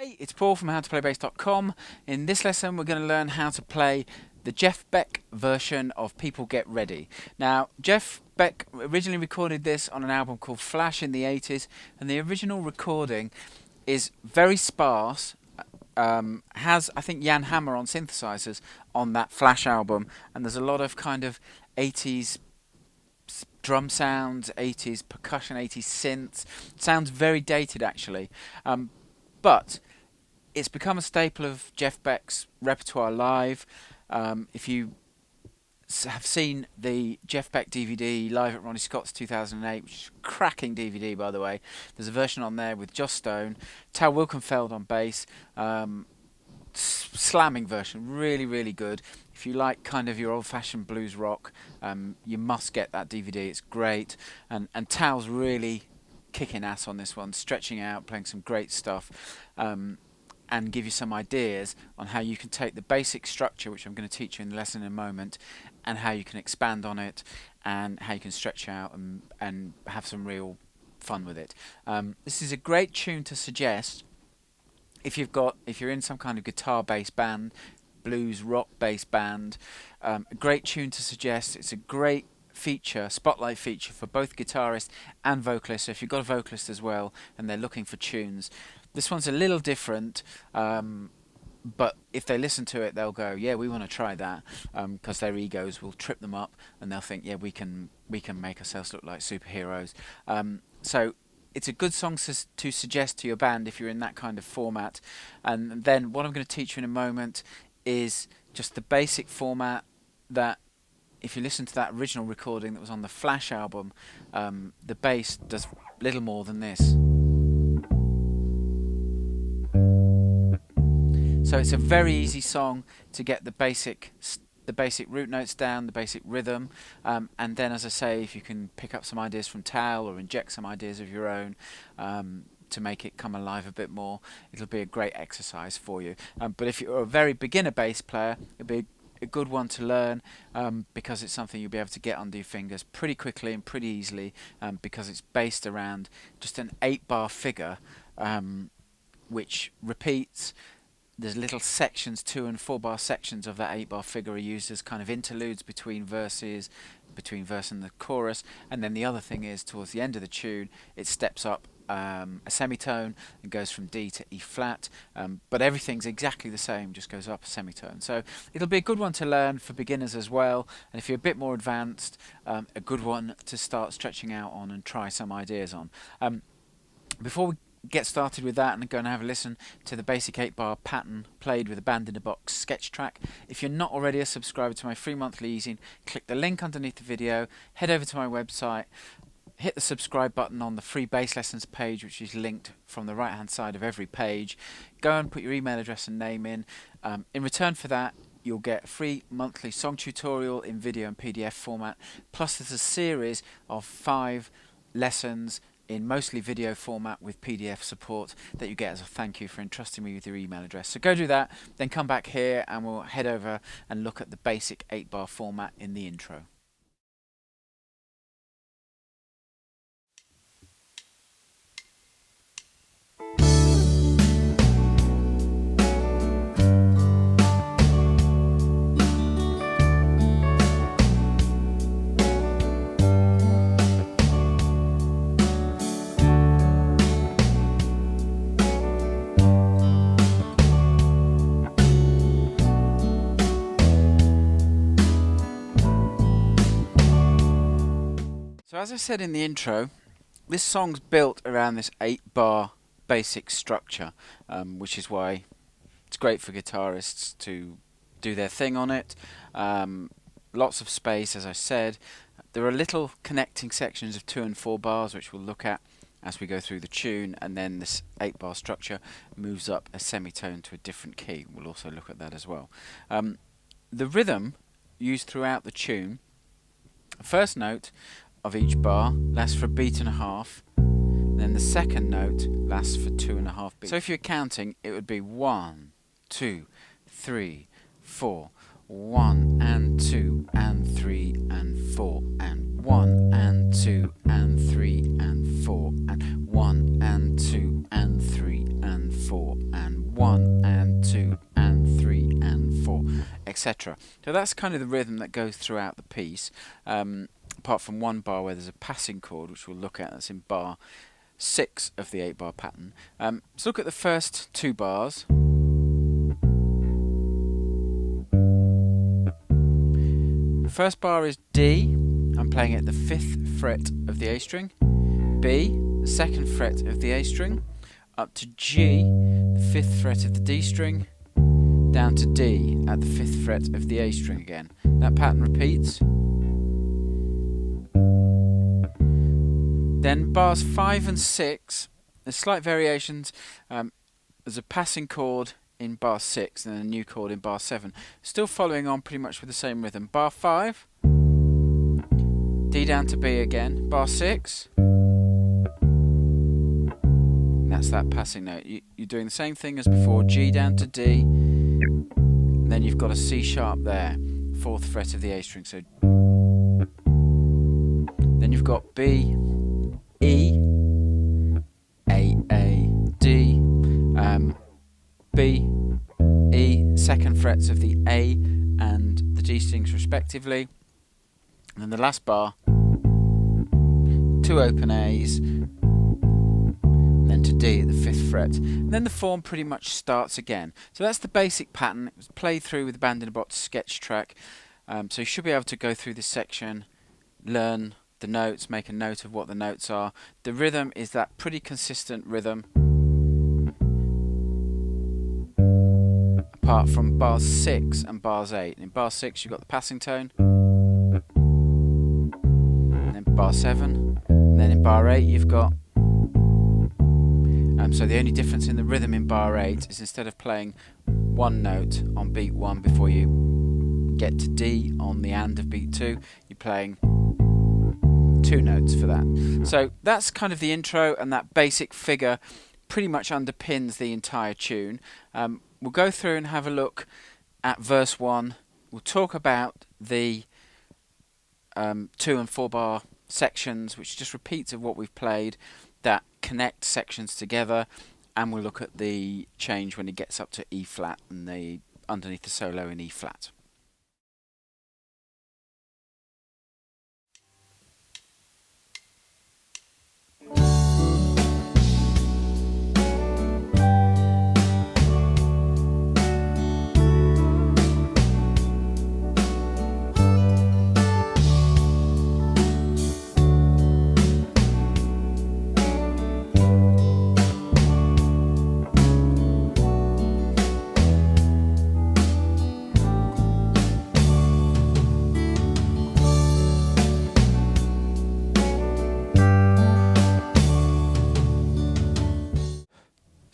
Hey, it's Paul from howtoplaybassdotcom. In this lesson we're going to learn how to play the Jeff Beck version of People Get Ready. Now, Jeff Beck originally recorded this on an album called Flash in the 80s, and the original recording is very sparse. Has, I think, Jan Hammer on synthesizers on that Flash album, and there's a lot of kind of 80s drum sounds, 80s percussion, 80s synths. Sounds very dated actually. But it's become a staple of Jeff Beck's repertoire live. If you have seen the Jeff Beck DVD live at Ronnie Scott's 2008, which is a cracking DVD by the way, there's a version on there with Joss Stone, Tal Wilkenfeld on bass, slamming version, really really good. If you like kind of your old-fashioned blues rock, you must get that DVD. It's great, and Tal's really kicking ass on this one, stretching out, playing some great stuff, and give you some ideas on how you can take the basic structure, which I'm going to teach you in the lesson in a moment, and how you can expand on it, and how you can stretch out and have some real fun with it. This is a great tune to suggest if you're in some kind of guitar-based band, blues rock-based band. A great tune to suggest. It's a great feature, spotlight feature for both guitarists and vocalists. So if you've got a vocalist as well and they're looking for tunes, this one's a little different, but if they listen to it they'll go, yeah, we want to try that, because their egos will trip them up and they'll think, yeah, we can make ourselves look like superheroes. So it's a good song to suggest to your band if you're in that kind of format. And then what I'm going to teach you in a moment is just the basic format that, if you listen to that original recording that was on the Flash album, the bass does little more than this. So it's a very easy song to get the basic root notes down, the basic rhythm, and then, as I say, if you can pick up some ideas from Tal or inject some ideas of your own to make it come alive a bit more, it'll be a great exercise for you. But if you're a very beginner bass player, it'll be a good one to learn, because it's something you'll be able to get under your fingers pretty quickly and pretty easily, because it's based around just an 8-bar figure, which repeats. There's little sections, 2 and 4 bar sections of that 8-bar figure are used as kind of interludes between verses, between verse and the chorus, and then the other thing is towards the end of the tune it steps up a semitone and goes from D to E flat, but everything's exactly the same, just goes up a semitone. So it'll be a good one to learn for beginners as well, and if you're a bit more advanced, a good one to start stretching out on and try some ideas on. Before we get started with that and go and have a listen to the basic 8-bar pattern played with a band in a box sketch track, if you're not already a subscriber to my free monthly easing, click the link underneath the video, head over to my website, hit the subscribe button on the free bass lessons page, which is linked from the right hand side of every page. Go and put your email address and name in. In return for that, you'll get a free monthly song tutorial in video and PDF format, plus there's a series of 5 lessons in mostly video format with PDF support that you get as a thank you for entrusting me with your email address. So go do that, then come back here and we'll head over and look at the basic 8-bar format in the intro. So as I said in the intro, this song's built around this 8-bar basic structure, which is why it's great for guitarists to do their thing on it. Lots of space, as I said. There are little connecting sections of 2 and 4 bars, which we'll look at as we go through the tune, and then this 8-bar structure moves up a semitone to a different key. We'll also look at that as well. The rhythm used throughout the tune, first note of each bar lasts for a beat and a half, then the second note lasts for 2.5 beats. So if you're counting, it would be 1, 2, 3, 4, 1 and 2 and 3 and 4 and 1 and 2 and 3 and 4 and 1 and 2 and 3 and 4 and etc. So that's kind of the rhythm that goes throughout the piece, apart from one bar where there's a passing chord, which we'll look at. That's in bar 6 of the 8-bar pattern. Let's look at the first 2 bars. First bar is D. I'm playing at the 5th fret of the A string. B, the 2nd fret of the A string, up to G, the 5th fret of the D string, down to D at the 5th fret of the A string again. That pattern repeats. Then bars 5 and 6, there's slight variations. There's a passing chord in bar 6 and a new chord in bar 7. Still following on pretty much with the same rhythm. Bar 5, D down to B again. Bar 6, that's that passing note. You're doing the same thing as before, G down to D, and then you've got a C sharp there, 4th fret of the A string. So then you've got B, E, A, D, B, E, 2nd frets of the A and the D strings respectively. And then the last bar, 2 open A's, then to D at the 5th fret. And then the form pretty much starts again. So that's the basic pattern. It was played through with the Band in a Box sketch track. So you should be able to go through this section, learn the notes, make a note of what the notes are. The rhythm is that pretty consistent rhythm, apart from bars 6 and bars 8. In bar 6 you've got the passing tone, and then bar 7, and then in bar 8 you've got so the only difference in the rhythm in bar 8 is instead of playing one note on beat 1 before you get to D on the and of beat 2, you're playing 2 notes for that. So that's kind of the intro, and that basic figure pretty much underpins the entire tune. We'll go through and have a look at verse 1. We'll talk about the 2 and 4 bar sections, which just repeats of what we've played, that connect sections together, and we'll look at the change when it gets up to E flat and the underneath the solo in E flat.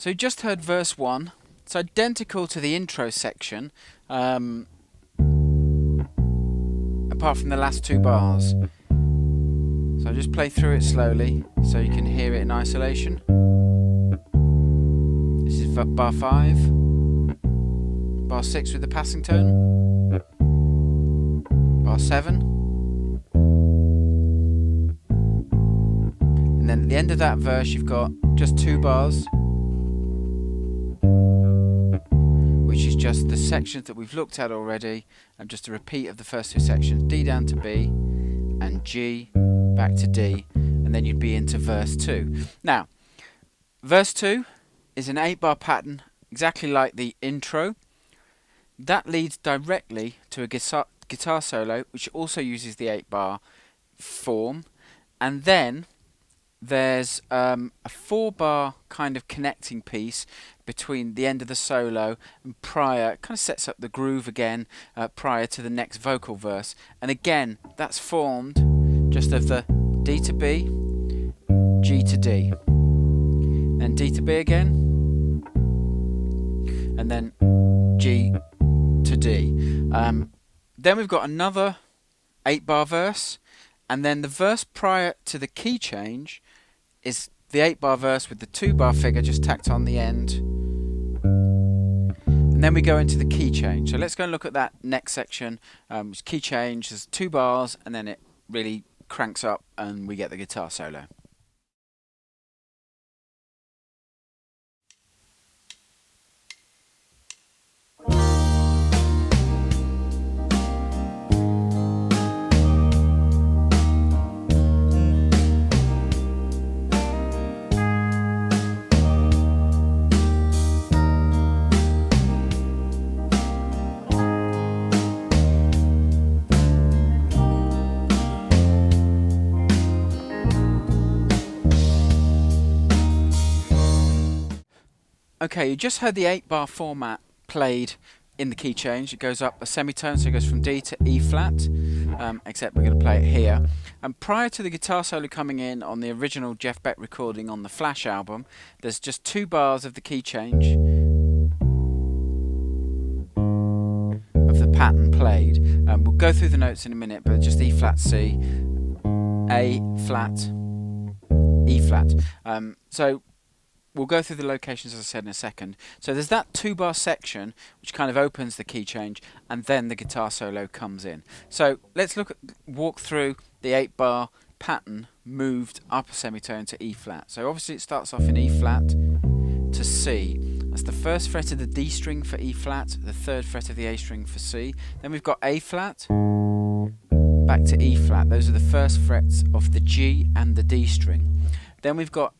So you just heard verse 1. It's identical to the intro section, apart from the last 2 bars. So I'll just play through it slowly so you can hear it in isolation. This is bar 5, bar 6 with the passing tone, bar 7, and then at the end of that verse you've got just 2 bars, which is just the sections that we've looked at already, and just a repeat of the first 2 sections, D down to B and G back to D, and then you'd be into verse 2. Now, verse 2 is an 8-bar pattern, exactly like the intro. That leads directly to a guitar solo, which also uses the 8-bar form, and then there's a 4-bar kind of connecting piece between the end of the solo and prior. It kind of sets up the groove again prior to the next vocal verse, and again that's formed just of the D to B, G to D, then D to B again, and then G to D. Then we've got another 8-bar verse, and then the verse prior to the key change is the 8-bar verse with the 2-bar figure just tacked on the end. And then we go into the key change. So let's go and look at that next section. Key change, there's 2 bars, and then it really cranks up and we get the guitar solo. Okay, you just heard the 8-bar format played in the key change. It goes up a semitone, so it goes from D to E flat, except we're going to play it here. And prior to the guitar solo coming in on the original Jeff Beck recording on the Flash album, there's just 2 bars of the key change of the pattern played. We'll go through the notes in a minute, but just E flat C, A flat, E flat. So we'll go through the locations, as I said, in a second. So there's that 2-bar section which kind of opens the key change, and then the guitar solo comes in. So let's walk through the 8-bar pattern moved up a semitone to E flat. So obviously it starts off in E flat to C. That's the 1st fret of the D string for E flat, the 3rd fret of the A string for C. Then we've got A flat, back to E flat. Those are the 1st frets of the G and the D string. Then we've got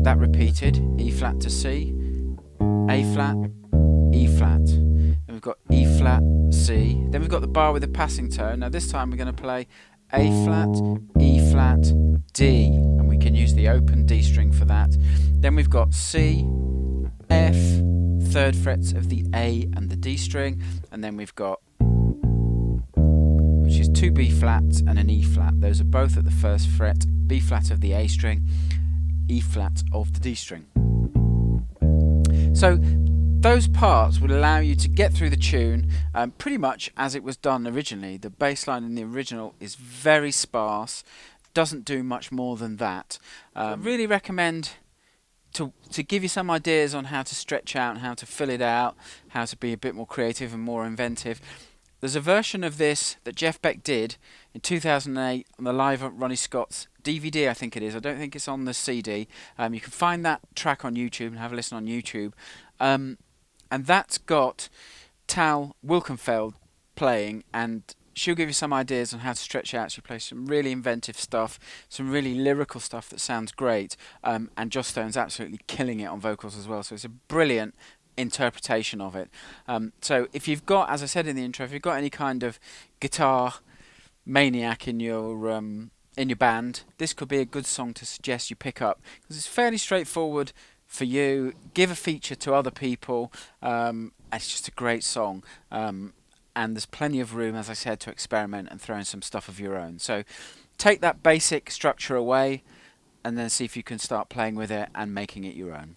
that repeated, E flat to C, A flat, E flat. Then we've got E flat, C. Then we've got the bar with the passing tone. Now this time we're going to play A flat, E flat, D, and we can use the open D string for that. Then we've got C, F, 3rd frets of the A and the D string, and then we've got, which is 2 B flats and an E flat. Those are both at the 1st fret, B flat of the A string, E flat of the D string. So those parts will allow you to get through the tune pretty much as it was done originally. The bass line in the original is very sparse, doesn't do much more than that. I really recommend to give you some ideas on how to stretch out and how to fill it out, how to be a bit more creative and more inventive. There's a version of this that Jeff Beck did in 2008 on the live at Ronnie Scott's DVD, I think it is. I don't think it's on the CD. You can find that track on YouTube and have a listen on YouTube. And that's got Tal Wilkenfeld playing, and she'll give you some ideas on how to stretch out. She plays some really inventive stuff, some really lyrical stuff that sounds great, and Joss Stone's absolutely killing it on vocals as well. So it's a brilliant interpretation of it. So if you've got, as I said in the intro, if you've got any kind of guitar maniac in your band, this could be a good song to suggest you pick up, because it's fairly straightforward for you. Give a feature to other people. It's just a great song, and there's plenty of room, as I said, to experiment and throw in some stuff of your own. So take that basic structure away and then see if you can start playing with it and making it your own.